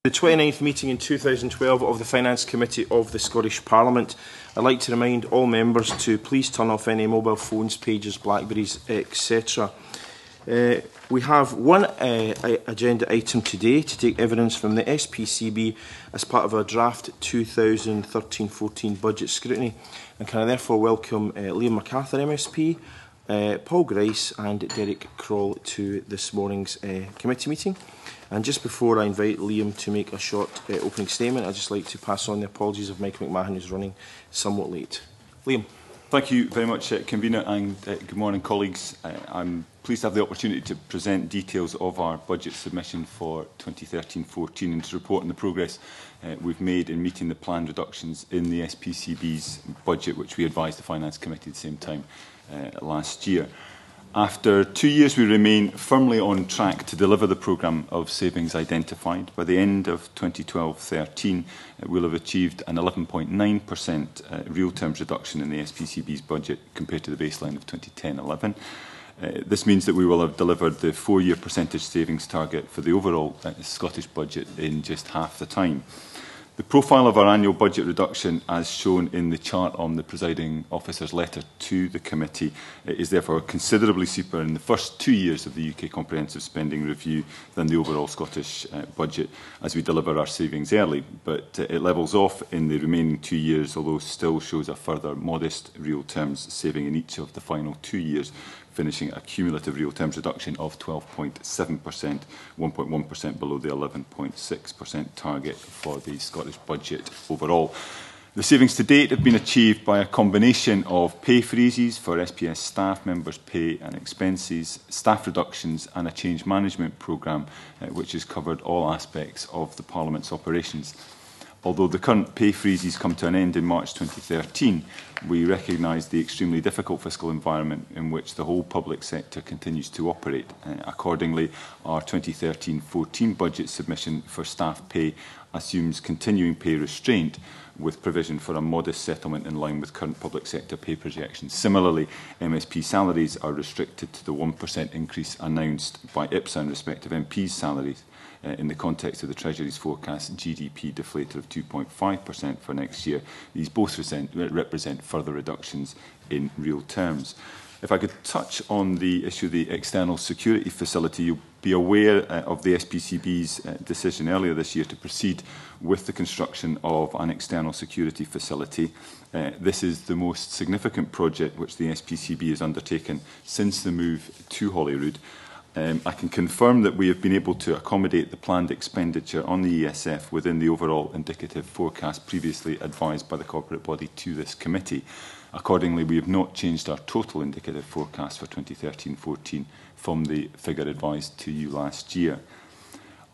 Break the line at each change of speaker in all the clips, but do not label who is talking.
the 29th meeting in 2012 of the Finance Committee of the Scottish Parliament. I'd like to remind all members to please turn off any mobile phones, pages, Blackberries, etc. We have one agenda item today to take evidence from the SPCB as part of our draft 2013-14 budget scrutiny. And can I therefore welcome Liam MacArthur MSP, Paul Grice and Derek Kroll to this morning's committee meeting. And just before I invite Liam to make a short opening statement, I'd just like to pass on the apologies of Michael McMahon, who's running somewhat late. Liam.
Thank you very much, Convener, and good morning, colleagues. I'm pleased to have the opportunity to present details of our budget submission for 2013-14 and to report on the progress we've made in meeting the planned reductions in the SPCB's budget, which we advised the Finance Committee at the same time last year. After 2 years, we remain firmly on track to deliver the programme of savings identified. By the end of 2012-13, we'll have achieved an 11.9% real terms reduction in the SPCB's budget compared to the baseline of 2010-11. This means that we will have delivered the 4-year percentage savings target for the overall Scottish budget in just half the time. The profile of our annual budget reduction, as shown in the chart on the presiding officer's letter to the committee, is therefore considerably steeper in the first 2 years of the UK Comprehensive Spending Review than the overall Scottish budget, as we deliver our savings early. But it levels off in the remaining 2 years, although still shows a further modest real terms saving in each of the final 2 years, finishing a cumulative real terms reduction of 12.7%, 1.1% below the 11.6% target for the Scottish budget overall. The savings to date have been achieved by a combination of pay freezes for SPS staff members' pay and expenses, staff reductions and a change management programme which has covered all aspects of the Parliament's operations. Although the current pay freezes come to an end in March 2013, we recognise the extremely difficult fiscal environment in which the whole public sector continues to operate. Accordingly, our 2013-14 budget submission for staff pay assumes continuing pay restraint with provision for a modest settlement in line with current public sector pay projections. Similarly, MSP salaries are restricted to the 1% increase announced by IPSA in respect of MPs' salaries. In the context of the Treasury's forecast GDP deflator of 2.5% for next year. These both represent further reductions in real terms. If I could touch on the issue of the external security facility, you'll be aware of the SPCB's decision earlier this year to proceed with the construction of an external security facility. This is the most significant project which the SPCB has undertaken since the move to Holyrood. I can confirm that we have been able to accommodate the planned expenditure on the ESF within the overall indicative forecast previously advised by the corporate body to this committee. Accordingly, we have not changed our total indicative forecast for 2013-14 from the figure advised to you last year.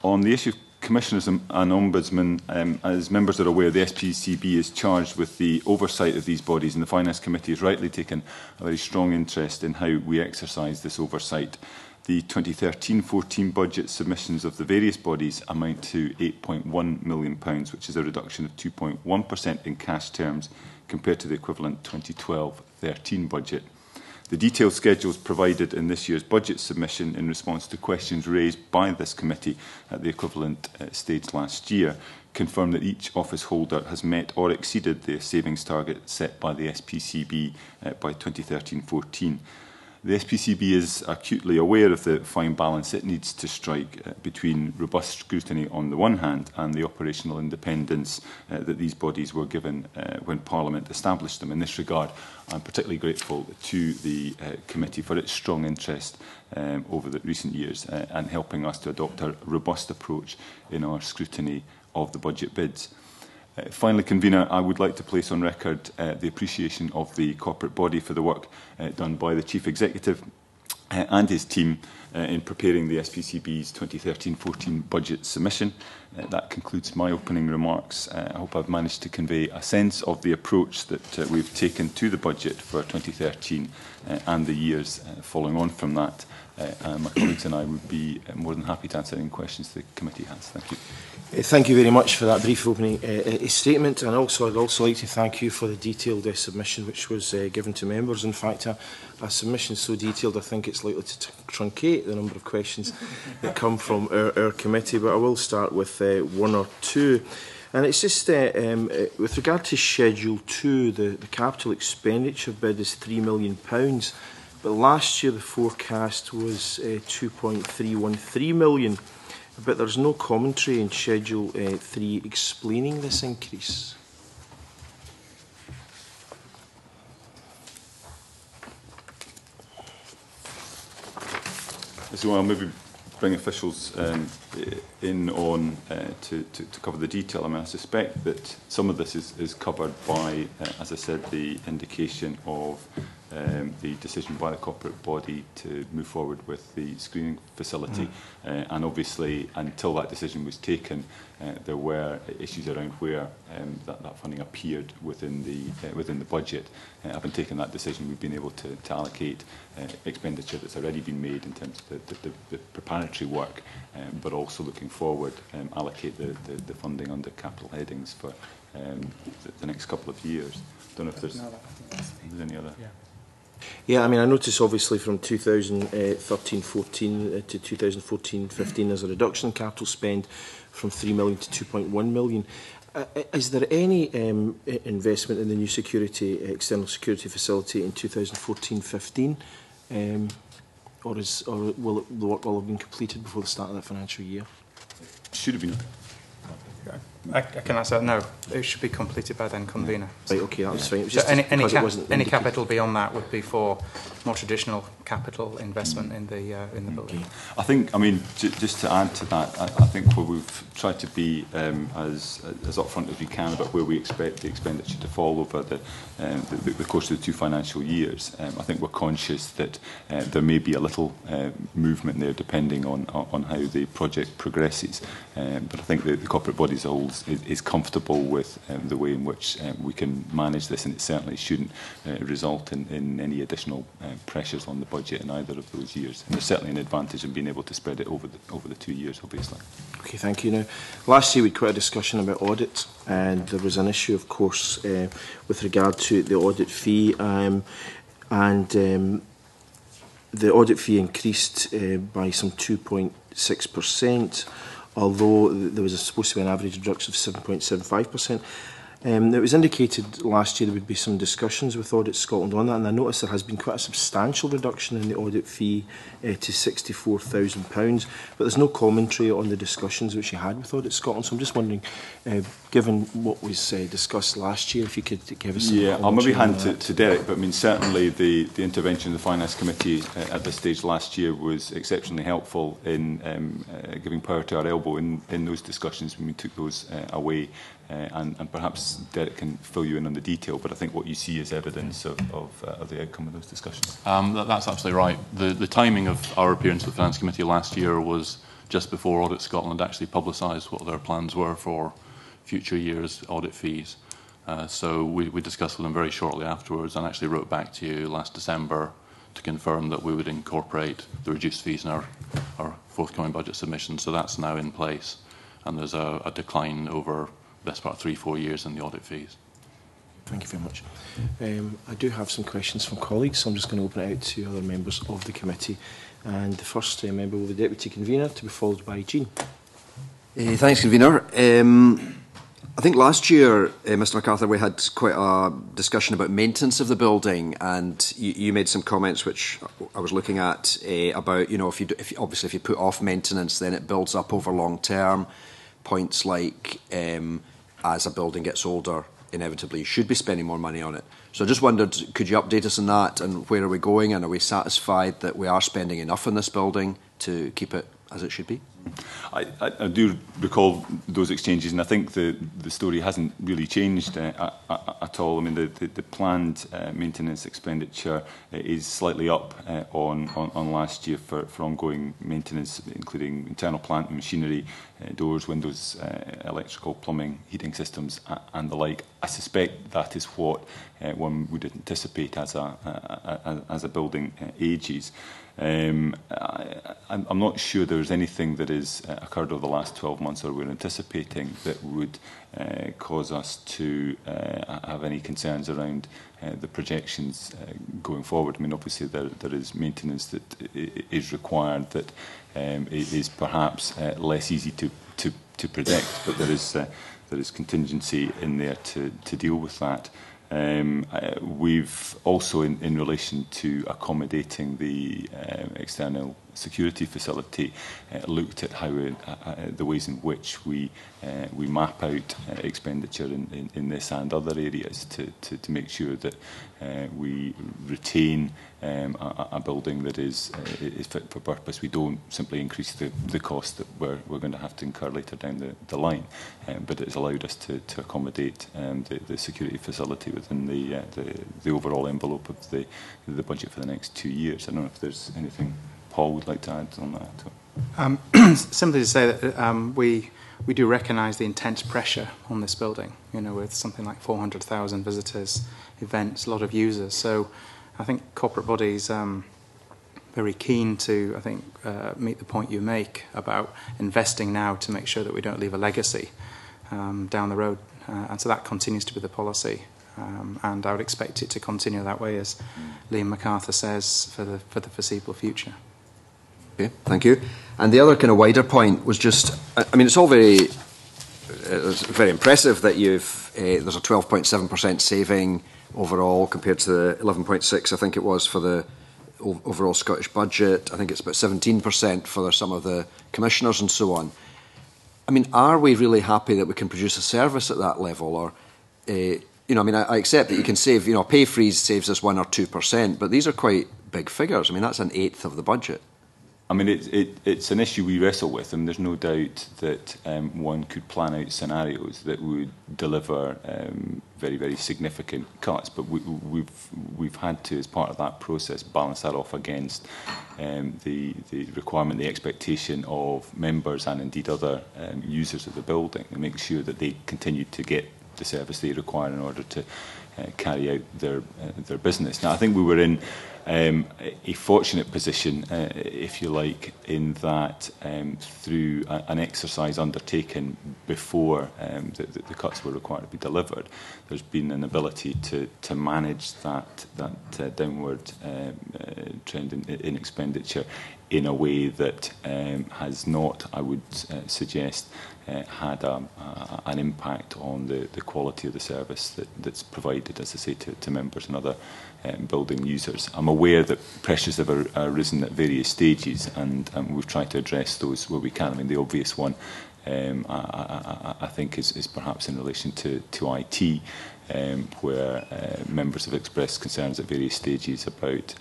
On the issue of Commissioners and Ombudsmen, as members are aware, the SPCB is charged with the oversight of these bodies, and the Finance Committee has rightly taken a very strong interest in how we exercise this oversight. The 2013-14 budget submissions of the various bodies amount to £8.1 million, which is a reduction of 2.1% in cash terms compared to the equivalent 2012-13 budget. The detailed schedules provided in this year's budget submission in response to questions raised by this committee at the equivalent stage last year confirm that each office holder has met or exceeded the savings target set by the SPCB by 2013-14. The SPCB is acutely aware of the fine balance it needs to strike between robust scrutiny on the one hand and the operational independence that these bodies were given when Parliament established them. In this regard, I'm particularly grateful to the committee for its strong interest over the recent years and helping us to adopt a robust approach in our scrutiny of the budget bids. Finally, Convener, I would like to place on record the appreciation of the corporate body for the work done by the Chief Executive and his team in preparing the SPCB's 2013-14 budget submission. That concludes my opening remarks. I hope I've managed to convey a sense of the approach that we've taken to the budget for 2013 and the years following on from that. My colleagues and I would be more than happy to answer any questions the committee has. Thank you.
Thank you very much for that brief opening statement, and I'd also like to thank you for the detailed submission which was given to members. In fact, a submission so detailed, I think it's likely to truncate the number of questions that come from our committee, but I will start with one or two. And it's just with regard to Schedule 2, the capital expenditure bid is £3 million, but last year the forecast was 2.313 million. But there's no commentary in Schedule 3 explaining this increase.
So I'll maybe bring officials in on to cover the detail. I mean, I suspect that some of this is covered by, as I said, the indication of the decision by the corporate body to move forward with the screening facility. And obviously, until that decision was taken, there were issues around where that funding appeared within the budget. Having taken that decision, we've been able to allocate expenditure that's already been made in terms of the preparatory work, but also looking forward, allocate the funding under capital headings for the next couple of years. I don't know if there's any other.
Yeah, I mean, I notice obviously from 2013-14 to 2014-15 there's a reduction in capital spend from 3 million to 2.1 million. Is there any investment in the new external security facility in 2014-15? Or will the work all have been completed before the start of the financial year?
Should have been.
I can answer no. It should be completed by then, convener.
Right, okay, that was fine. It was
So
just
any capital beyond that would be for more traditional capital investment in the building.
Okay.
I think, I mean, just to add to that, I think where we've tried to be as upfront as we can about where we expect the expenditure to fall over the course of the 2 financial years. I think we're conscious that there may be a little movement there depending on how the project progresses. But I think the corporate body as a whole is comfortable with the way in which we can manage this, and it certainly shouldn't result in any additional pressures on the budget in either of those years. And there's certainly an advantage in being able to spread it over the 2 years, obviously.
Okay, thank you. Now, last year we had quite a discussion about audit, and there was an issue, of course, with regard to the audit fee, the audit fee increased by some 2.6%, although there was supposed to be an average reduction of 7.75%. It was indicated last year there would be some discussions with Audit Scotland on that, and I noticed there has been quite a substantial reduction in the audit fee to £64,000, but there's no commentary on the discussions which you had with Audit Scotland. So I'm just wondering, given what was discussed last year, if you could give us some
commentary. I'll maybe hand to Derek, but I mean, certainly the intervention of the Finance Committee at this stage last year was exceptionally helpful in giving power to our elbow in those discussions when we took those away. And perhaps Derek can fill you in on the detail, but I think what you see is evidence of the outcome of those discussions.
That's absolutely right. The timing of our appearance with the Finance Committee last year was just before Audit Scotland actually publicised what their plans were for future years' audit fees. So we discussed with them very shortly afterwards, and actually wrote back to you last December to confirm that we would incorporate the reduced fees in our forthcoming budget submission. So that's now in place, and there's a decline over best part 3-4 years in the audit fees.
Thank you very much. I do have some questions from colleagues, so I'm just going to open it out to other members of the committee. And the first member will be the Deputy Convener, to be followed by Jean.
Thanks, Convener. I think last year, Mr MacArthur, we had quite a discussion about maintenance of the building, and you made some comments which I was looking at about, you know, if you put off maintenance, then it builds up over long term. Points like as a building gets older, inevitably you should be spending more money on it. So I just wondered, could you update us on that, and where are we going, and are we satisfied that we are spending enough on this building to keep it as it should be?
I do recall those exchanges, and I think the story hasn't really changed at all. I mean, the planned maintenance expenditure is slightly up on last year for ongoing maintenance, including internal plant and machinery, doors, windows, electrical, plumbing, heating systems, and the like. I suspect that is what one would anticipate as a building ages. I'm not sure there's anything that has occurred over the last 12 months or we're anticipating that would cause us to have any concerns around the projections going forward. I mean, obviously there is maintenance that is required that is perhaps less easy to predict, but there is contingency in there to deal with that. We've also, in relation to accommodating the external security facility, looked at how the ways in which we map out expenditure in this and other areas to make sure that we retain a building that is fit for purpose. We don't simply increase the cost that we're going to have to incur later down the line, but it's allowed us to accommodate the security facility within the overall envelope of the budget for the next 2 years. I don't know if there's anything Paul would like to add on that.
Simply to say that we do recognise the intense pressure on this building, you know, with something like 400,000 visitors, events, a lot of users. So I think corporate bodies very keen to, I think, meet the point you make about investing now to make sure that we don't leave a legacy down the road. And so that continues to be the policy. And I would expect it to continue that way, as Liam MacArthur says, for the foreseeable future.
Okay, thank you. And the other kind of wider point was just, I mean, it's all very impressive that there's a 12.7% saving overall compared to the 11.6 I think it was for the overall Scottish budget. I think it's about 17% for some of the commissioners and so on. I mean, are we really happy that we can produce a service at that level? Or, you know, I mean, I accept that you can save, you know, a pay freeze saves us 1 or 2%, but these are quite big figures. I mean, that's 1/8 of the budget.
I mean, it's an issue we wrestle with, and there's no doubt that one could plan out scenarios that would deliver very, very significant cuts. But we've had to, as part of that process, balance that off against the requirement, the expectation of members and indeed other users of the building, and make sure that they continue to get the service they require in order to carry out their business. Now, I think we were in a fortunate position, if you like, in that through an exercise undertaken before the cuts were required to be delivered, there's been an ability to manage that downward trend in expenditure in a way that has not, I would suggest, had an impact on the quality of the service that's provided, as I say, to members and other building users. I'm aware that pressures have arisen at various stages, and we've tried to address those where we can. I mean, the obvious one, I think, is perhaps in relation to IT, where members have expressed concerns at various stages about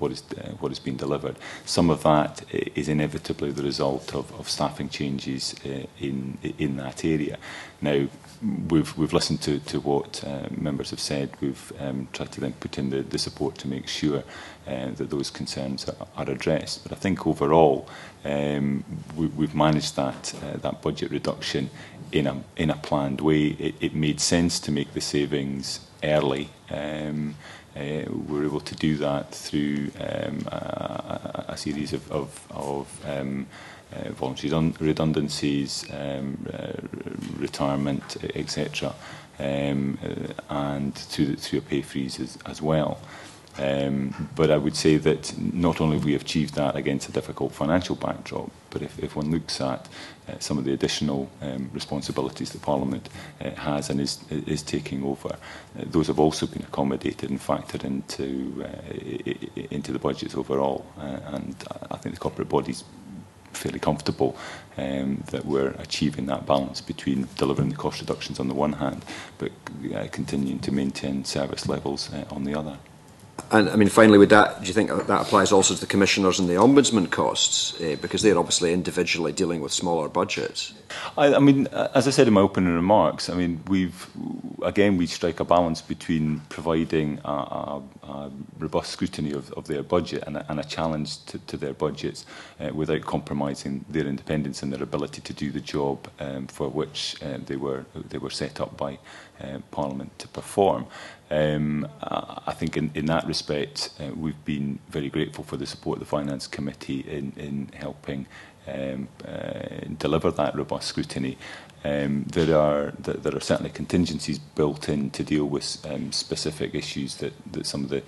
what is being delivered. Some of that is inevitably the result of staffing changes in that area. Now, we've listened to what members have said. We've tried to then put in the support to make sure that those concerns are addressed. But I think overall, we've managed that budget reduction in a planned way. It made sense to make the savings early. We were able to do that through a series of voluntary redundancies, retirement, etc., and through a pay freeze as well. But I would say that not only have we achieved that against a difficult financial backdrop, but if one looks at some of the additional responsibilities that Parliament has and is taking over, those have also been accommodated and factored into the budgets overall. And I think the corporate body's fairly comfortable that we're achieving that balance between delivering the cost reductions on the one hand, but continuing to maintain service levels on the other.
And I mean, finally, with that, do you think that applies also to the commissioners and the ombudsman costs, because they're obviously individually dealing with smaller budgets?
I mean, as I said in my opening remarks, I mean, we strike a balance between providing a robust scrutiny of their budget and a challenge to their budgets without compromising their independence and their ability to do the job for which they were set up by Parliament to perform. I think in that respect, we've been very grateful for the support of the Finance Committee in helping deliver that robust scrutiny. There are certainly contingencies built in to deal with specific issues that some of the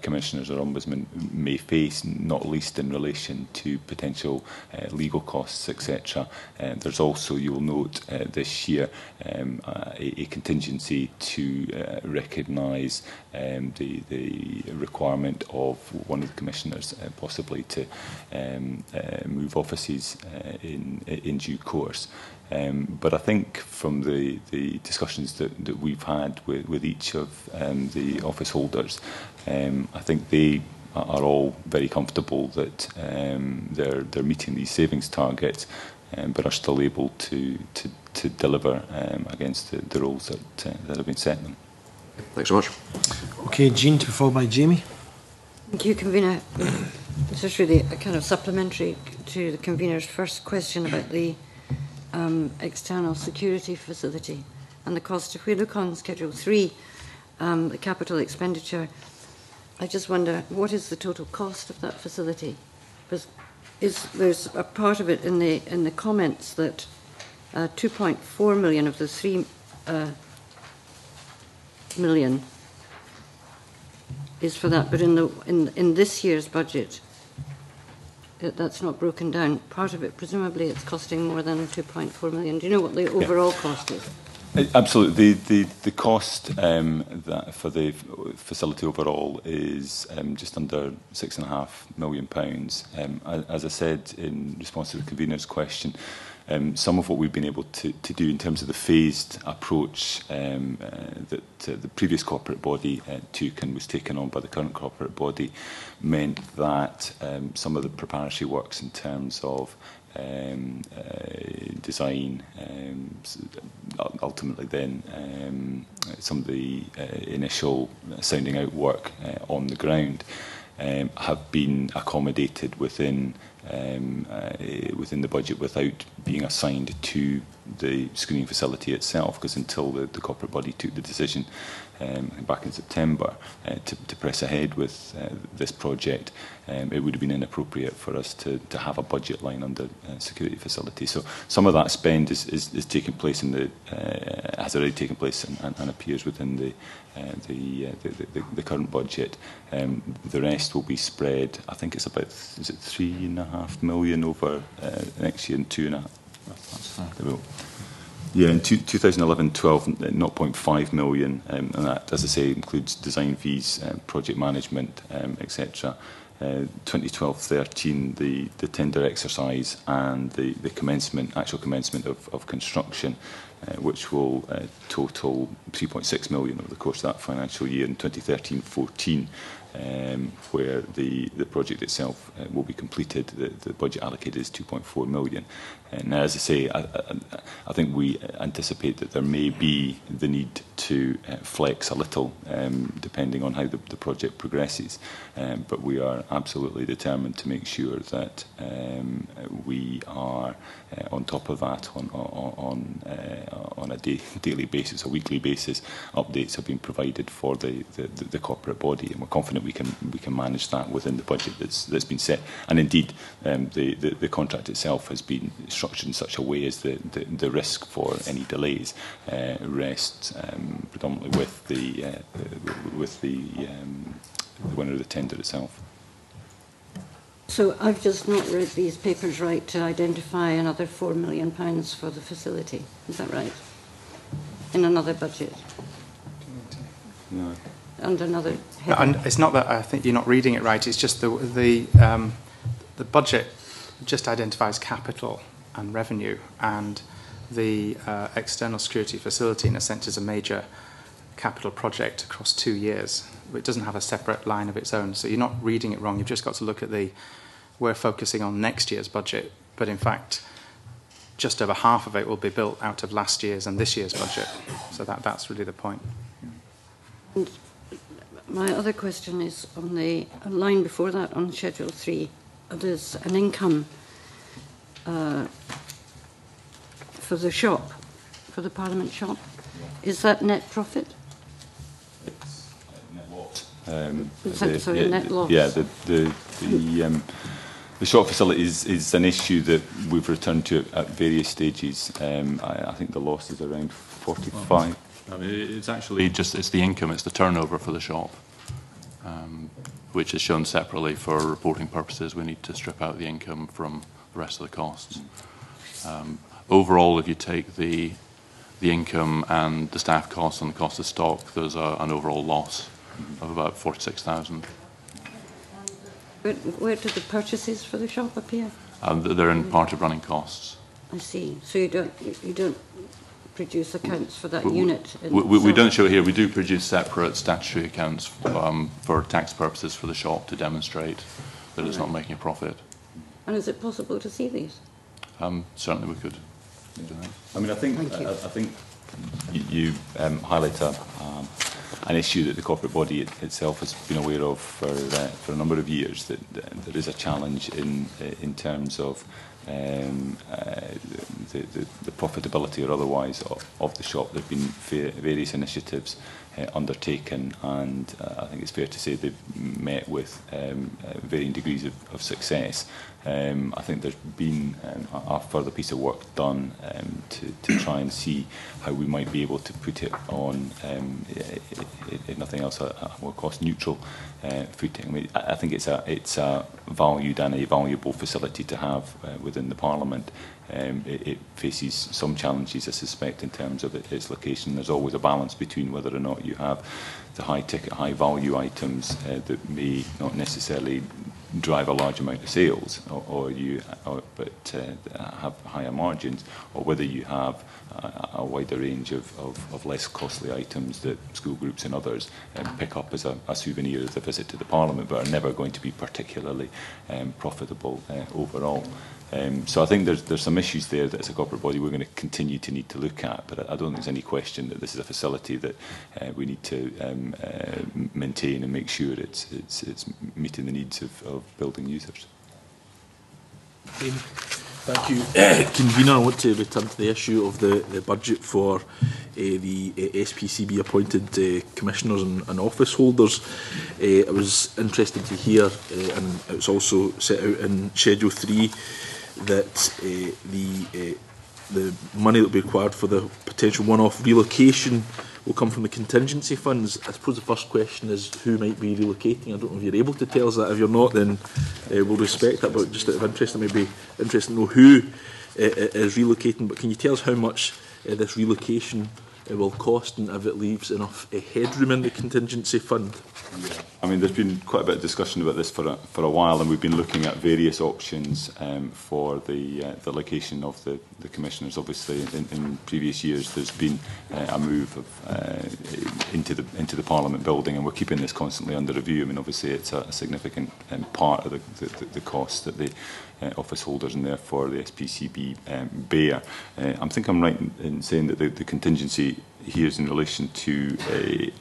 commissioners or ombudsmen may face, not least in relation to potential legal costs, etc. There's also, you will note this year, a contingency to recognise the requirement of one of the commissioners possibly to move offices in due course. But I think from the discussions that we've had with each of the office holders, I think they are all very comfortable that they're meeting these savings targets, but are still able to deliver against the roles that have been set them.
Thanks so much.
Okay, Jean, to be followed by Jamie.
Thank you, Convener. This is really a kind of supplementary to the Convener's first question about the external security facility and the cost. If we look on Schedule 3, the capital expenditure, I just wonder, what is the total cost of that facility? Because there's a part of it in the comments that 2.4 million of the 3 million is for that, but in this year's budget, that's not broken down. Part of it, presumably, it's costing more than 2.4 million. Do you know what the overall cost is?
Absolutely. The cost that for the facility overall is just under £6.5 million. As I said in response to the convener's question, some of what we've been able to do in terms of the phased approach that the previous corporate body took and was taken on by the current corporate body meant that some of the preparatory works in terms of design, ultimately then some of the initial sounding out work on the ground have been accommodated within the budget without being assigned to the screening facility itself, because until the corporate body took the decision back in September to press ahead with this project, it would have been inappropriate for us to have a budget line under security facility. So some of that spend is taking place has already taken place and appears within the current budget. The rest will be spread. I think it's about, is it 3.5 million over next year and 2.5. Yeah, in 2011-12, 0.5 million, and that, as I say, includes design fees, project management, etc. 2012-13, the tender exercise and the actual commencement of construction, which will total 3.6 million over the course of that financial year. In 2013-14, where the project itself will be completed, the budget allocated is 2.4 million. Now, as I say, I think we anticipate that there may be the need to flex a little depending on how the project progresses, but we are absolutely determined to make sure that we are on top of that on a daily basis, a weekly basis. Updates have been provided for the corporate body, and we're confident we can manage that within the budget that's been set. And indeed, the contract itself has been structured in such a way as the risk for any delays rests predominantly with the winner of the tender itself.
So I've just not read these papers right to identify another £4 million for the facility. Is that right? In another budget?
No.
And another
No, and it's not that I think you're not reading it right. It's just the budget just identifies capital and revenue, and the external security facility, in a sense, is a major capital project across 2 years. It doesn't have a separate line of its own, so you're not reading it wrong. You've just got to look at we're focusing on next year's budget, but in fact, just over half of it will be built out of last year's and this year's budget. So that's really the point.
And my other question is on the line before that on Schedule 3. There's an income for the shop, for the Parliament shop. Is that net profit? Net loss.
Yeah, the shop facility is an issue that we've returned to at various stages. I think the loss is around 45.
I mean, it's actually it's the income, it's the turnover for the shop, which is shown separately for reporting purposes. We need to strip out the income from the rest of the costs. Overall, if you take the income and the staff costs and the cost of stock, there's an overall loss of about 46,000.
Where do the purchases for the shop appear?
They're in part of running costs.
I see. So you don't produce accounts for that unit?
We don't show it here. We do produce separate statutory accounts for tax purposes for the shop to demonstrate that it's not making a profit.
And is it possible to see these?
Certainly we could do that.
I mean, I think you highlight an issue that the corporate body itself has been aware of for a number of years, that there is a challenge in terms of the profitability or otherwise of the shop. There have been various initiatives undertaken, and I think it's fair to say they've met with varying degrees of success. I think there's been a further piece of work done to try and see how we might be able to put it on, if nothing else, a more cost neutral footing. I mean, I think it's a valued and a valuable facility to have within the Parliament. It faces some challenges, I suspect, in terms of its location. There's always a balance between whether or not you have the high-ticket, high-value items that may not necessarily drive a large amount of sales, but have higher margins, or whether you have a wider range of less costly items that school groups and others pick up as a souvenir of the visit to the Parliament, but are never going to be particularly profitable overall. So I think there's some issues there that as a corporate body we're going to continue to need to look at, but I don't think there's any question that this is a facility that we need to maintain and make sure it's meeting the needs of building users.
Thank you. Convener, I want to return to the issue of the budget for the SPCB appointed commissioners and office holders. I was interested to hear, and it's also set out in Schedule 3, that the money that will be required for the potential one-off relocation will come from the contingency funds. I suppose the first question is who might be relocating. I don't know if you're able to tell us that. If you're not, then we'll respect that. But just out of interest, it may be interesting to know who is relocating. But can you tell us how much this relocation will cost, and if it leaves enough headroom in the contingency fund?
I mean, there's been quite a bit of discussion about this for a while, and we've been looking at various options for the location of the commissioners. Obviously, in previous years, there's been a move into the Parliament building, and we're keeping this constantly under review. I mean, obviously, it's a significant part of the cost that the office holders and therefore the SPCB bear. I think I'm right in saying that the contingency here is in relation to the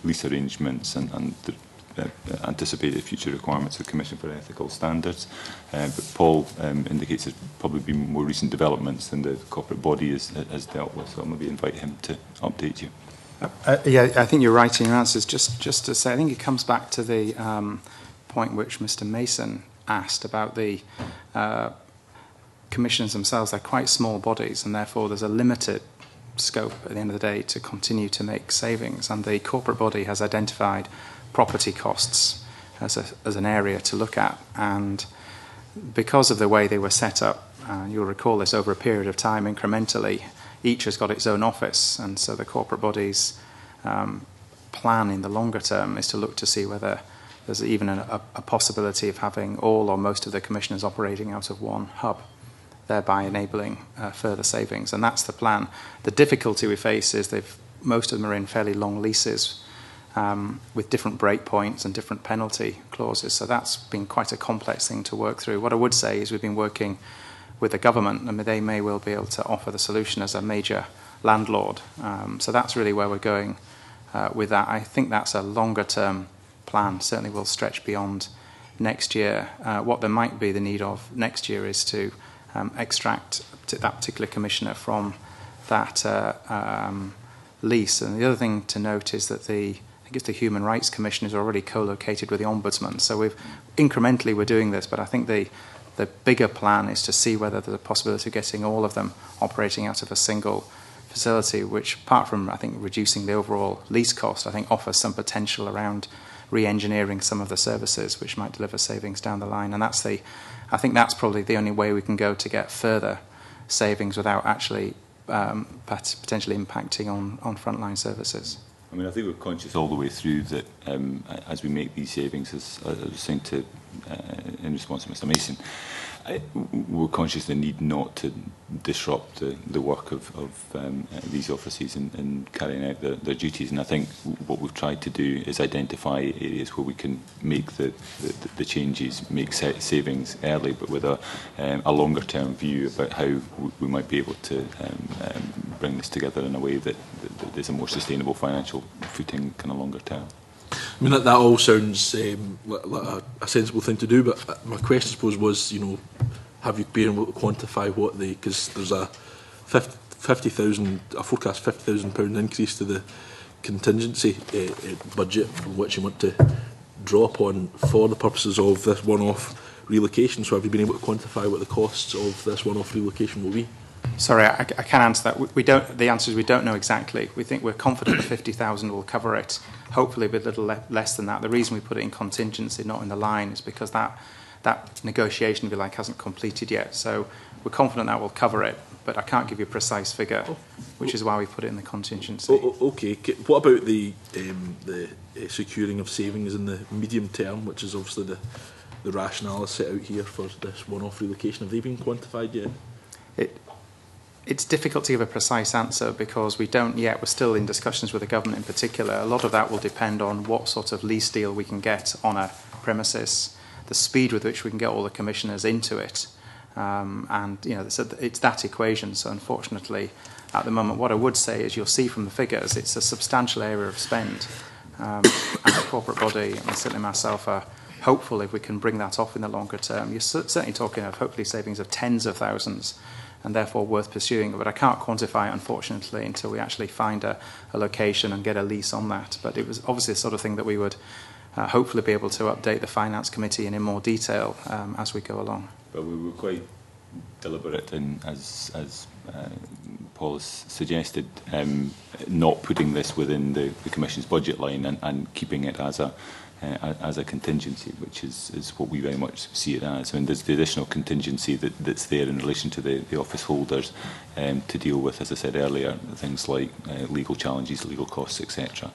lease arrangements and the anticipated future requirements of the Commission for Ethical Standards. But Paul indicates there's probably been more recent developments than the corporate body has dealt with, so I'll maybe invite him to update you.
Yeah, I think you're right in your answers. Just to say, I think it comes back to the point which Mr. Mason asked about the commissions themselves. They're quite small bodies, and therefore there's a limited scope at the end of the day to continue to make savings. And the corporate body has identified property costs as an area to look at. And because of the way they were set up, you'll recall this over a period of time incrementally, each has got its own office, and so the corporate body's plan in the longer term is to look to see whether there's even a possibility of having all or most of the commissioners operating out of one hub, thereby enabling further savings. And that's the plan. The difficulty we face is most of them are in fairly long leases with different break points and different penalty clauses. So that's been quite a complex thing to work through. What I would say is we've been working with the government, and they may well be able to offer the solution as a major landlord. So that's really where we're going with that. I think that's a longer term plan, certainly will stretch beyond next year. What there might be the need of next year is to extract that particular commissioner from that lease. And the other thing to note is that I think think it's the Human Rights Commission is already co-located with the Ombudsman. So we're doing this, but I think the bigger plan is to see whether there's a possibility of getting all of them operating out of a single facility, which, apart from, I think, reducing the overall lease cost, I think offers some potential around re-engineering some of the services, which might deliver savings down the line. And I think that's probably the only way we can go to get further savings without actually potentially impacting on frontline services.
I mean, I think we're conscious all the way through that as we make these savings, as I was saying in response to Mr Mason, we're conscious of the need not to disrupt the work of these offices in carrying out their duties. And I think what we've tried to do is identify areas where we can make the changes, make savings early, but with a longer term view about how we might be able to bring this together in a way that is a more sustainable financial footing kind of longer term.
I mean, that all sounds like a sensible thing to do, but my question, I suppose, was, have you been able to quantify what because there's a forecast £50,000 increase to the contingency budget from which you want to draw upon for the purposes of this one-off relocation. So have you been able to quantify what the costs of this one-off relocation will be?
Sorry, I can't answer that. We don't. The answer is we don't know exactly. We think we're confident the 50,000 will cover it. Hopefully, a little less than that. The reason we put it in contingency, not in the line, is because that negotiation, if you like, hasn't completed yet. So we're confident that will cover it, but I can't give you a precise figure, which is why we put it in the contingency.
Okay. What about the securing of savings in the medium term, which is obviously the rationale set out here for this one-off relocation? Have they been quantified yet?
It's difficult to give a precise answer because we don't yet. We're still in discussions with the government in particular. A lot of that will depend on what sort of lease deal we can get on a premises, the speed with which we can get all the commissioners into it. And it's that equation. So unfortunately, at the moment, what I would say is you'll see from the figures, it's a substantial area of spend. And the corporate body, and certainly myself, are hopeful if we can bring that off in the longer term. You're certainly talking of hopefully savings of tens of thousands, and therefore worth pursuing. But I can't quantify it, unfortunately, until we actually find a location and get a lease on that. But it was obviously the sort of thing that we would hopefully be able to update the Finance Committee in more detail as we go along.
But we were quite deliberate in, as Paul has suggested, not putting this within the Commission's budget line and keeping it as a contingency, which is what we very much see it as. I mean, there's the additional contingency that's there in relation to the office holders to deal with, as I said earlier, things like legal challenges, legal costs, etc.,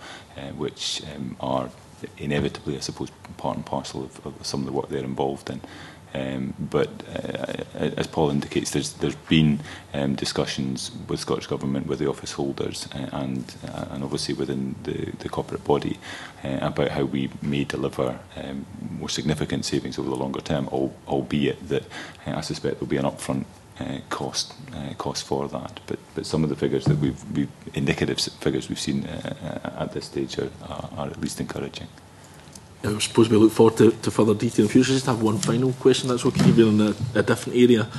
which are inevitably, I suppose, part and parcel of some of the work they're involved in. But as Paul indicates, there's been discussions with Scottish Government, with the office holders, and obviously within the corporate body about how we may deliver more significant savings over the longer term, albeit that I suspect there'll be an upfront cost for that. But some of the figures that we've indicative figures we've seen at this stage are at least encouraging.
I suppose we look forward to further detail in the future. I just have one final question, that's okay, we're in a different area,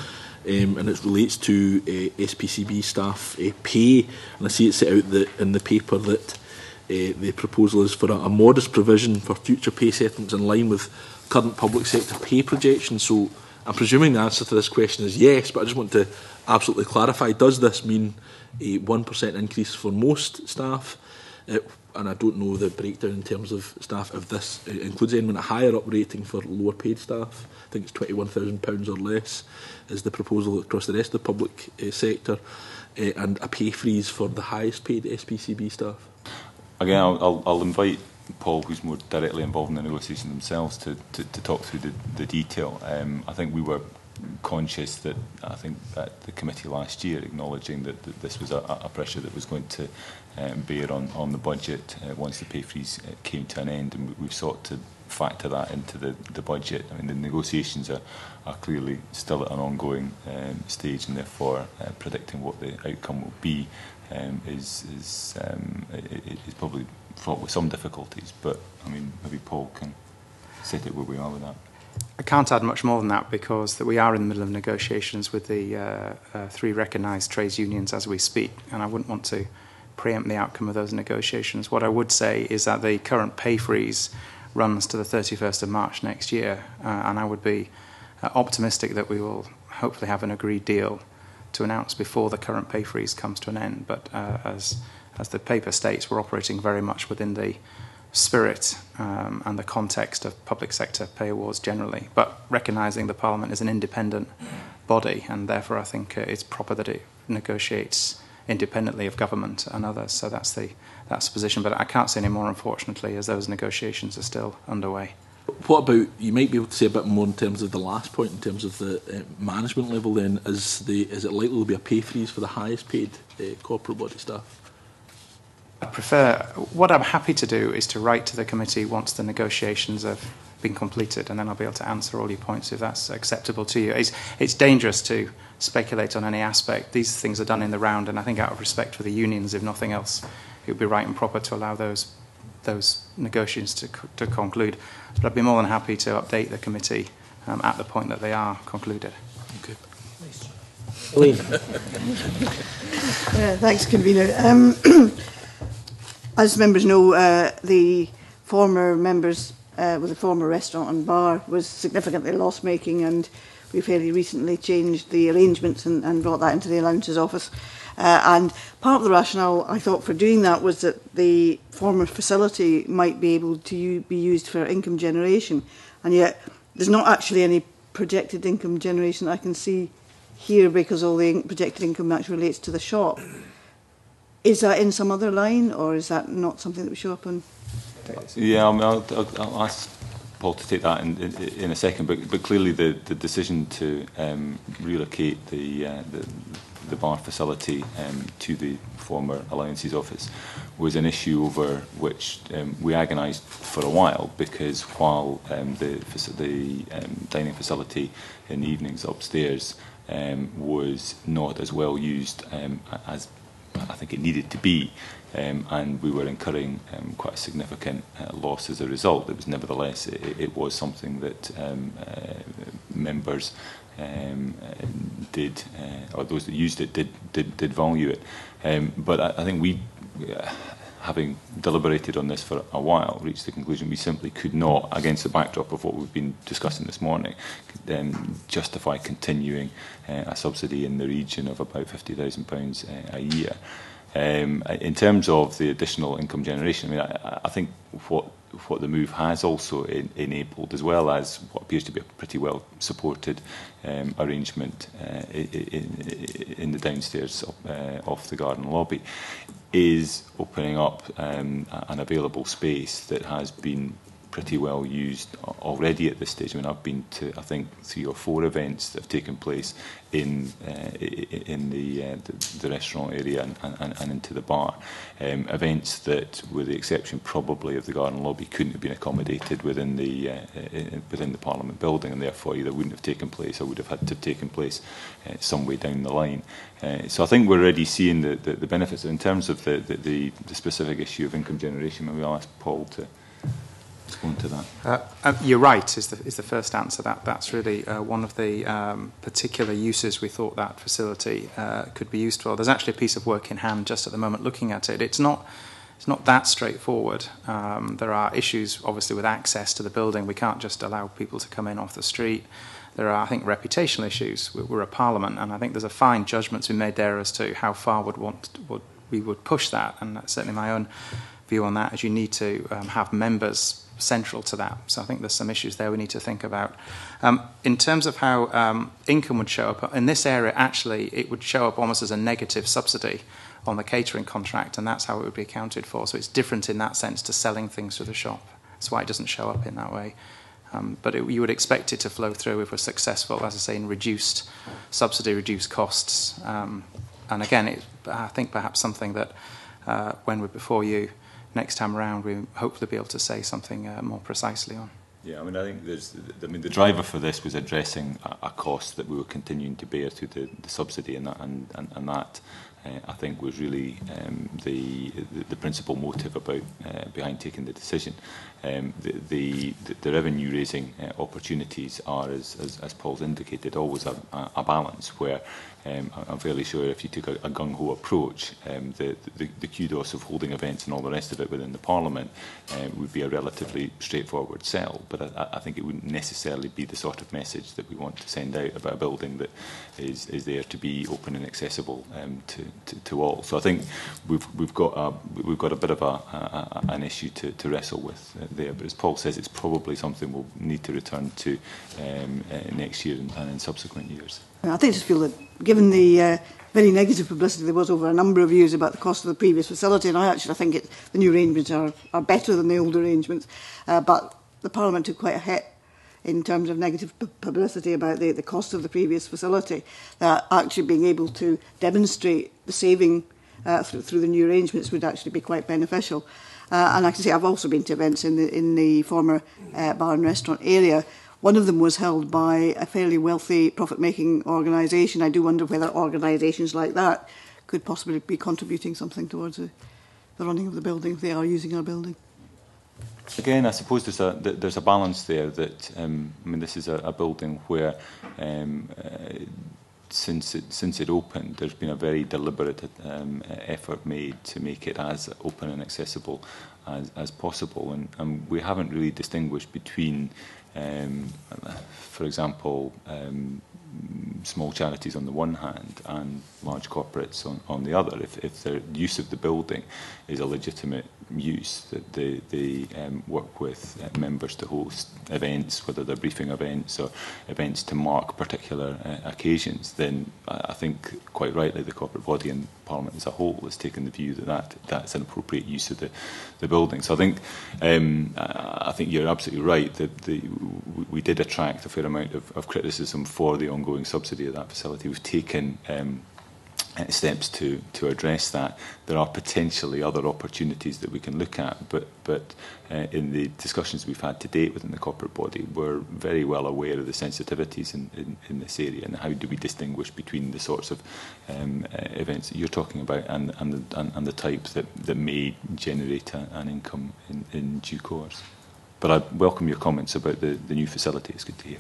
and it relates to SPCB staff pay. And I see it set out in the paper that the proposal is for a modest provision for future pay settlements in line with current public sector pay projections. So I'm presuming the answer to this question is yes, but I just want to absolutely clarify, does this mean a 1% increase for most staff? And I don't know the breakdown in terms of staff, if this includes anyone at higher up rating for lower paid staff. I think it's £21,000 or less is the proposal across the rest of the public sector, and a pay freeze for the highest paid SPCB staff.
Again, I'll invite Paul, who's more directly involved in the negotiation themselves, to talk through the detail. I think we were conscious that the committee last year, acknowledging that this was a pressure that was going to bear on the budget once the pay freeze came to an end, and we've sought to factor that into the budget. I mean, the negotiations are clearly still at an ongoing stage, and therefore predicting what the outcome will be is probably fraught with some difficulties. But I mean, maybe Paul can set it where we are with that.
I can't add much more than that because we are in the middle of negotiations with the 3 recognised trades unions as we speak, and I wouldn't want to preempt the outcome of those negotiations. What I would say is that the current pay freeze runs to the 31st of March next year, and I would be optimistic that we will hopefully have an agreed deal to announce before the current pay freeze comes to an end. But as the paper states, we're operating very much within the spirit and the context of public sector pay awards generally, but recognising the Parliament is an independent body, and therefore I think it's proper that it negotiates independently of government and others. So that's the position, but I can't say any more, unfortunately, as those negotiations are still underway.
What about, you might be able to say a bit more in terms of the last point, in terms of the management level then, is it likely to be a pay freeze for the highest paid corporate body staff?
What I'm happy to do is to write to the committee once the negotiations have been completed, and then I'll be able to answer all your points if that's acceptable to you. It's dangerous to speculate on any aspect. These things are done in the round, and I think out of respect for the unions, if nothing else, it would be right and proper to allow those negotiations to conclude. But I'd be more than happy to update the committee at the point that they are concluded.
Okay.
Elaine.
Thanks, Convener. As members know, the former members with the former restaurant and bar was significantly loss-making, and we fairly recently changed the arrangements and brought that into the allowances office. And part of the rationale, I thought, for doing that was that the former facility might be able to be used for income generation, and yet there's not actually any projected income generation I can see here, because all the projected income actually relates to the shop. Is that in some other line, or is that not something that would show up on?
Yeah, I mean, I'll ask Paul to take that in a second, but clearly the decision to relocate the bar facility to the former allowances office was an issue over which we agonised for a while, because while the dining facility in the evenings upstairs was not as well used as I think it needed to be, and we were incurring quite a significant loss as a result. It was nevertheless, it was something that members did, or those that used it did value it. But I think we, having deliberated on this for a while, reached the conclusion we simply could not, against the backdrop of what we've been discussing this morning, justify continuing a subsidy in the region of about £50,000 a year. In terms of the additional income generation, I mean, I think what the move has also enabled, as well as what appears to be a pretty well supported arrangement in the downstairs of the garden lobby, is opening up an available space that has been pretty well used already at this stage. I mean, I've been to, I think, 3 or 4 events that have taken place in the restaurant area and into the bar. Events that, with the exception probably of the garden lobby, couldn't have been accommodated within the Parliament building, and therefore either wouldn't have taken place or would have had to have taken place some way down the line. So I think we're already seeing the benefits. In terms of the specific issue of income generation, maybe I'll ask Paul to respond to that.
You're right, is the first answer. That's really one of the particular uses we thought that facility could be used for. There's actually a piece of work in hand just at the moment looking at it. It's not that straightforward. There are issues, obviously, with access to the building. We can't just allow people to come in off the street. There are, I think, reputational issues. We're a parliament, and I think there's a fine judgment to be made there as to how far we would push that, and that's certainly my own view on that, as you need to have members central to that. So I think there's some issues there we need to think about. In terms of how income would show up, in this area, actually, it would show up almost as a negative subsidy on the catering contract, and that's how it would be accounted for. So it's different in that sense to selling things to the shop. That's why it doesn't show up in that way. But you would expect it to flow through if we're successful, as I say, in reduced subsidy, reduced costs. And again, I think perhaps something that when we're before you next time around, we hopefully be able to say something more precisely on.
Yeah, I mean, I think the driver for this was addressing a cost that we were continuing to bear through the subsidy, and that I think was really the principal motive about behind taking the decision. The revenue raising opportunities are, as Paul's indicated, always a balance where I'm fairly sure if you took a gung-ho approach, the kudos of holding events and all the rest of it within the Parliament would be a relatively straightforward sell. But I think it wouldn't necessarily be the sort of message that we want to send out about a building that is there to be open and accessible to all. So I think we've got a bit of an issue to wrestle with there. But as Paul says, it's probably something we'll need to return to next year and in subsequent years.
I think I just feel that given the very negative publicity there was over a number of years about the cost of the previous facility, and I actually think the new arrangements are better than the old arrangements, but the Parliament took quite a hit in terms of negative publicity about the cost of the previous facility, that actually being able to demonstrate the saving through the new arrangements would actually be quite beneficial. And I can say I've also been to events in the former bar and restaurant area. One of them was held by a fairly wealthy profit-making organisation. I do wonder whether organisations like that could possibly be contributing something towards the running of the building if they are using our building.
Again, I suppose there's a balance there that I mean, this is a building where since it opened, there's been a very deliberate effort made to make it as open and accessible as possible, and we haven't really distinguished between, for example, small charities on the one hand and large corporates on the other. If their use of the building is a legitimate use, that they work with members to host events, whether they're briefing events or events to mark particular occasions, then I think quite rightly the corporate body and Parliament as a whole has taken the view that that's an appropriate use of the building. So I think you're absolutely right that we did attract a fair amount of criticism for the ongoing subsidy of that facility. We've taken steps to address that. There are potentially other opportunities that we can look at, but in the discussions we've had to date within the corporate body, we're very well aware of the sensitivities in this area, and how do we distinguish between the sorts of events that you're talking about and the type that may generate an income in due course. But I welcome your comments about the new facility. It's good to hear.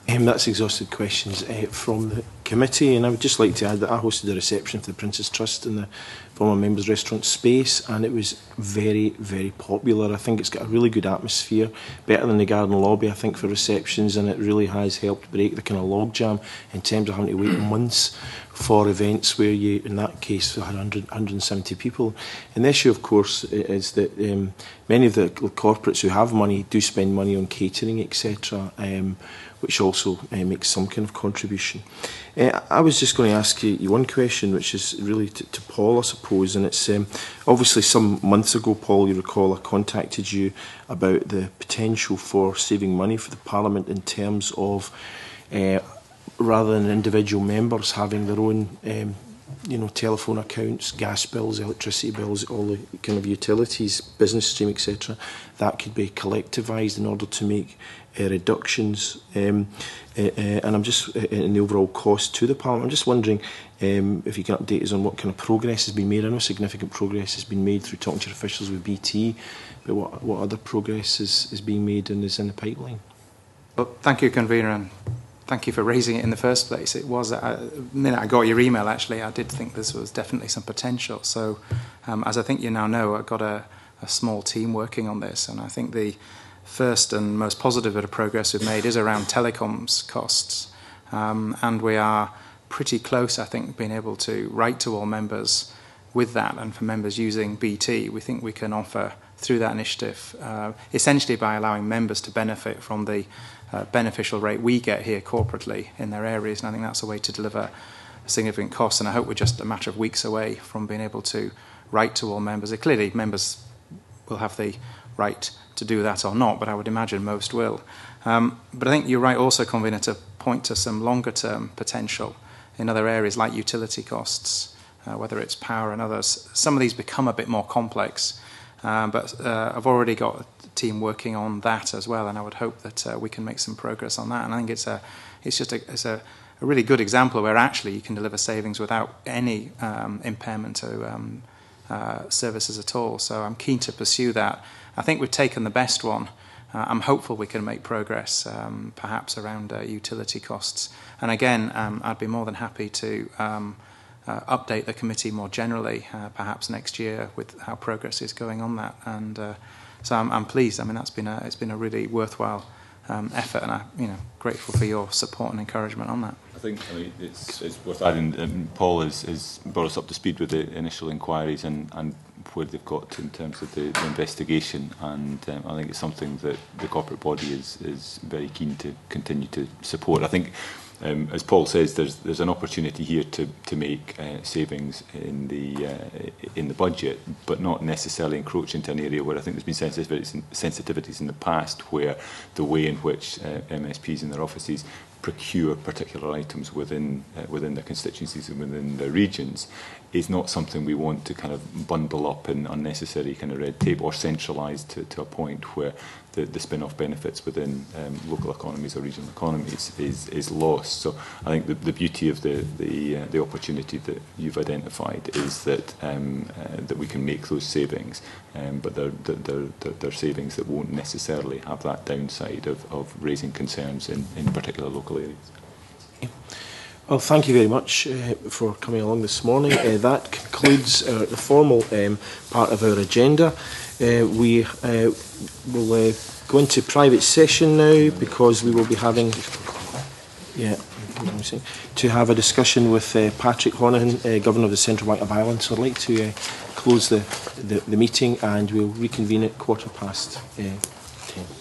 That's exhausted questions from the committee, and I would just like to add that I hosted a reception for the Prince's Trust in the former Members' Restaurant space, and it was very, very popular. I think it's got a really good atmosphere, better than the Garden Lobby, I think, for receptions, and it really has helped break the kind of logjam in terms of having to wait months for events where you, in that case, had 170 people. And the issue, of course, is that many of the corporates who have money do spend money on catering, etc., which also makes some kind of contribution. I was just going to ask you one question, which is really to Paul, I suppose, and it's obviously some months ago, Paul, you recall, I contacted you about the potential for saving money for the Parliament in terms of rather than individual members having their own telephone accounts, gas bills, electricity bills, all the kind of utilities, business stream, etc., that could be collectivised in order to make reductions and I'm just in the overall cost to the Parliament. I'm just wondering if you can update us on what kind of progress has been made. I know significant progress has been made through talking to your officials with BT, but what other progress is being made and is in the pipeline?
Well, thank you, Convener, and thank you for raising it in the first place. It was, the minute I got your email, actually, I did think this was definitely some potential. So, as I think you now know, I've got a small team working on this, and I think the first and most positive bit of progress we've made is around telecoms costs. And we are pretty close, I think, being able to write to all members with that. And for members using BT, we think we can offer, through that initiative, essentially by allowing members to benefit from the beneficial rate we get here corporately in their areas. And I think that's a way to deliver significant costs. And I hope we're just a matter of weeks away from being able to write to all members. Clearly, members will have the right to do that or not, but I would imagine most will. But I think you're right also, Convener, to point to some longer-term potential in other areas like utility costs, whether it's power and others. Some of these become a bit more complex, but I've already got team working on that as well, and I would hope that we can make some progress on that. And I think it's a really good example where actually you can deliver savings without any impairment to services at all. So I'm keen to pursue that. I think we've taken the best one. I'm hopeful we can make progress, perhaps around utility costs. And again, I'd be more than happy to update the committee more generally, perhaps next year, with how progress is going on that. And so I'm pleased. I mean, it's been a really worthwhile effort, and I'm grateful for your support and encouragement on that.
I think it's worth adding. Paul has brought us up to speed with the initial inquiries and where they've got to in terms of the investigation, and I think it's something that the corporate body is very keen to continue to support. I think, as Paul says, there's an opportunity here to make savings in the budget, but not necessarily encroach into an area where I think there's been sensitivities in the past, where the way in which MSPs in their offices procure particular items within their constituencies and within their regions is not something we want to kind of bundle up in unnecessary kind of red tape or centralise to a point where the spin-off benefits within local economies or regional economies is lost. So I think the beauty of the opportunity that you've identified is that that we can make those savings, but they're savings that won't necessarily have that downside of raising concerns in particular local areas.
Well, thank you very much for coming along this morning. That concludes the formal part of our agenda. We will go into private session now, because we will be having to have a discussion with Patrick Honohan, Governor of the Central Bank of Ireland. So I'd like to close the meeting, and we'll reconvene at 10:15.